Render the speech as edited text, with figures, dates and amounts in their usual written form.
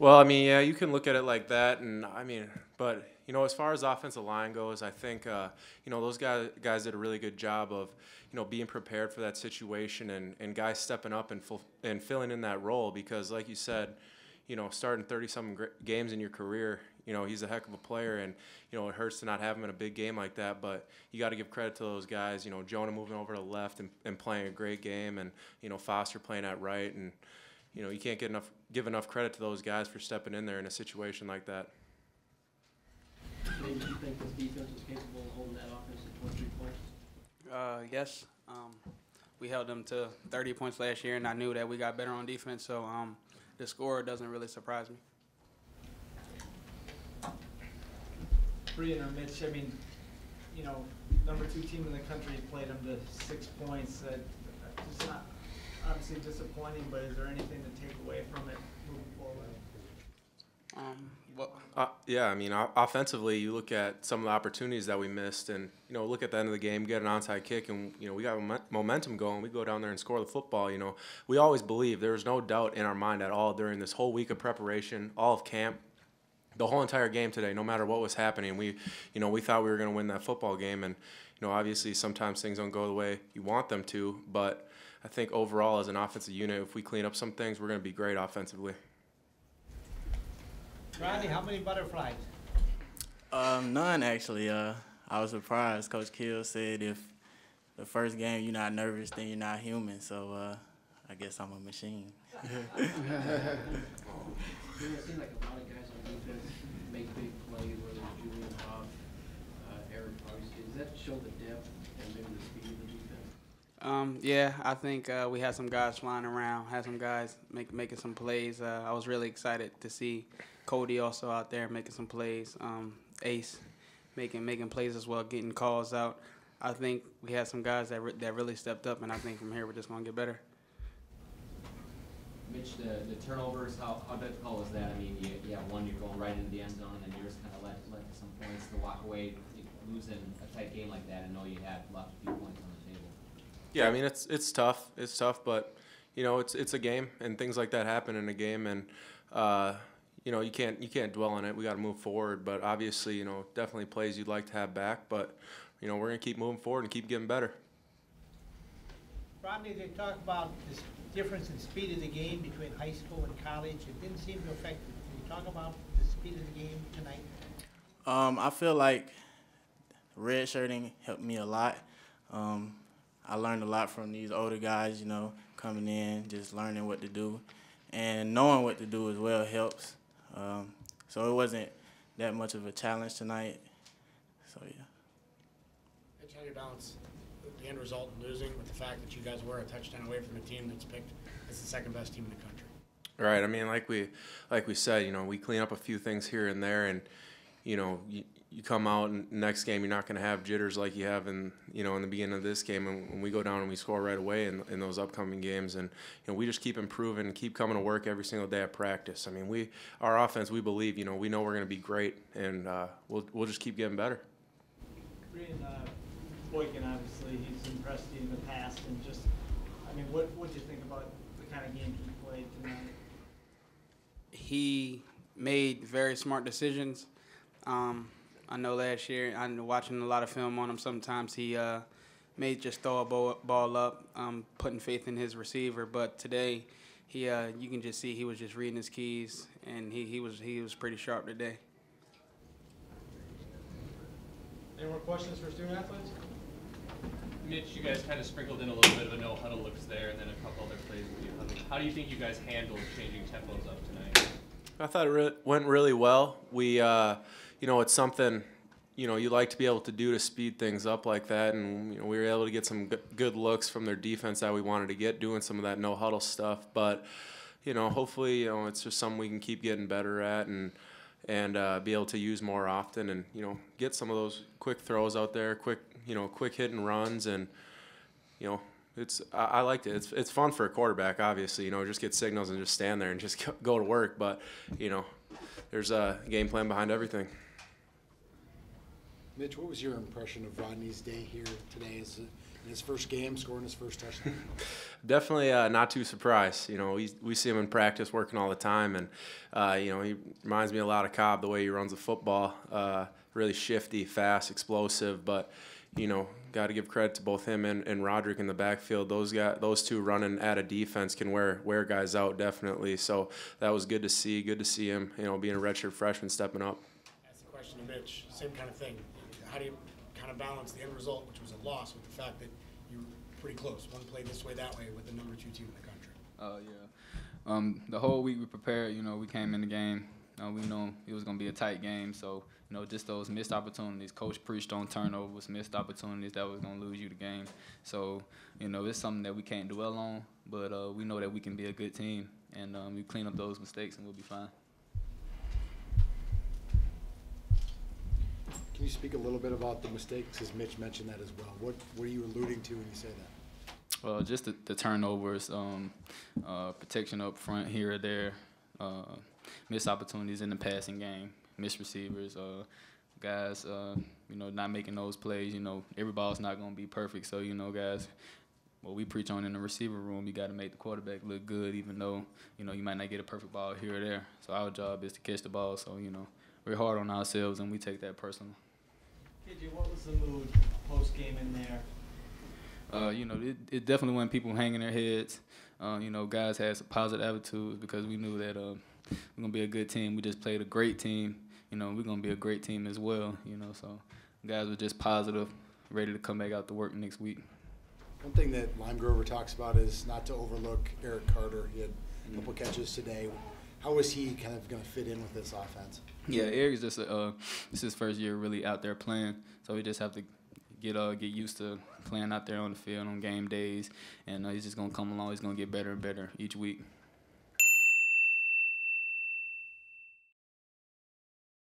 Well, I mean, yeah, you can look at it like that, and I mean, but as far as offensive line goes, I think those guys did a really good job of being prepared for that situation and guys stepping up and filling in that role because, like you said, starting 30-something games in your career, he's a heck of a player, and it hurts to not have him in a big game like that. But you got to give credit to those guys. Jonah moving over to the left and playing a great game, and Foster playing at right, and you can't give enough credit to those guys for stepping in there in a situation like that. Do you think this defense is capable of holding that offense to 23 points? Yes. We held them to 30 points last year, and I knew that we got better on defense, so the score doesn't really surprise me. Brian or Mitch, I mean, number 2 team in the country played them to 6 points. Just not obviously disappointing, but is there anything to take away from it moving forward? Yeah, I mean, offensively, you look at some of the opportunities that we missed, and look at the end of the game, get an onside kick, and we got momentum going. We go down there and score the football. We always believe there was no doubt in our mind at all during this whole week of preparation, all of camp, the whole entire game today. No matter what was happening, we thought we were going to win that football game, and obviously sometimes things don't go the way you want them to, but I think overall as an offensive unit, if we clean up some things, we're going to be great offensively. Rodney, how many butterflies? None, actually. I was surprised. Coach Kill said if the first game you're not nervous, then you're not human. So I guess I'm a machine. It seems like a lot of guys on defense make big plays, whether it's Julian Hobb, Eric Price. Does that show the depth and maybe the speed of the defense? Yeah, I think we had some guys flying around, had some guys making some plays. I was really excited to see Cody also out there making some plays. Ace making plays as well, getting calls out. I think we had some guys that really stepped up, and I think from here we're just going to get better. Mitch, the turnovers, how difficult was that? I mean, you have one, you're going right into the end zone, and then you're just kind of led to some points to walk away, losing a tight game like that, and know you had left a few points on the table. Yeah, I mean it's tough. It's tough, but it's a game, and things like that happen in a game, and you can't dwell on it. We got to move forward, but obviously definitely plays you'd like to have back, but we're gonna keep moving forward and keep getting better. Rodney, they talk about this difference in speed of the game between high school and college. It didn't seem to affect it. Can you talk about the speed of the game tonight? I feel like redshirting helped me a lot. I learned a lot from these older guys, coming in, just learning what to do. And knowing what to do as well helps. So it wasn't that much of a challenge tonight. So, yeah. Mitch, how do you balance the end result in losing with the fact that you guys were a touchdown away from a team that's picked as the second best team in the country? Right. I mean, like we said, we clean up a few things here and there, and you come out and next game you're not going to have jitters like you have in the beginning of this game, and when we go down and we score right away in those upcoming games, and we just keep improving and keep coming to work every single day at practice. I mean, our offense, we believe, we know we're going to be great, and we'll just keep getting better. Brian Boykin, obviously, he's impressed you in the past, and just, I mean, what do you think about the kind of game he played tonight? He made very smart decisions. I know last year, I'm watching a lot of film on him. Sometimes he may just throw a ball up, putting faith in his receiver. But today, you can just see he was just reading his keys, and he was pretty sharp today. Any more questions for student athletes? Mitch, you guys kind of sprinkled in a little bit of a no-huddle looks there, and then a couple other plays with you huddle. How do you think you guys handled changing tempos up tonight? I thought it went really well. We, it's something, you like to be able to do to speed things up like that, and we were able to get some good looks from their defense that we wanted to get, doing some of that no-huddle stuff. But, hopefully, it's just something we can keep getting better at and be able to use more often, and get some of those quick throws out there, quick hit and runs, and I liked it. It's fun for a quarterback, obviously. Just get signals and just stand there and just go to work. But there's a game plan behind everything. Mitch, what was your impression of Rodney's day here today? in his first game, scoring his first touchdown? Definitely not too surprised. You know, we see him in practice working all the time, and you know, he reminds me a lot of Cobb the way he runs the football. Really shifty, fast, explosive, but you know, got to give credit to both him and Roderick in the backfield. Those two running at a defense can wear guys out definitely. So that was good to see. Good to see him, you know, being a redshirt freshman stepping up. That's the question to Mitch. Same kind of thing. How do you kind of balance the end result, which was a loss, with the fact that you were pretty close, one play this way, that way, with the number 2 team in the country? Yeah. The whole week we prepared. You know, we came in the game. We know it was going to be a tight game, so, you know, just those missed opportunities. Coach preached on turnovers, missed opportunities that was going to lose you the game. So, you know, it's something that we can't dwell on, but we know that we can be a good team, and we clean up those mistakes and we'll be fine. Can you speak a little bit about the mistakes, as Mitch mentioned that as well? What were you alluding to when you say that? Just the turnovers, protection up front here or there, missed opportunities in the passing game, missed receivers, guys, you know, not making those plays. You know, every ball's not going to be perfect. So, you know, guys, what we preach on in the receiver room, you got to make the quarterback look good, even though, you know, you might not get a perfect ball here or there. So our job is to catch the ball. So, you know, we're hard on ourselves, and we take that personal. KJ, what was the mood post-game in there? You know, it definitely wasn't people hanging their heads. You know, guys had some positive attitudes because we knew that we're going to be a good team. We just played a great team. You know, we're going to be a great team as well, you know. So guys were just positive, ready to come back out to work next week. One thing that Lime Grover talks about is not to overlook Eric Carter. He had a couple catches today. How is he kind of going to fit in with this offense? Yeah, Eric's just this is his first year really out there playing, so we just have to get used to playing out there on the field on game days, and he's just gonna come along. He's gonna get better and better each week.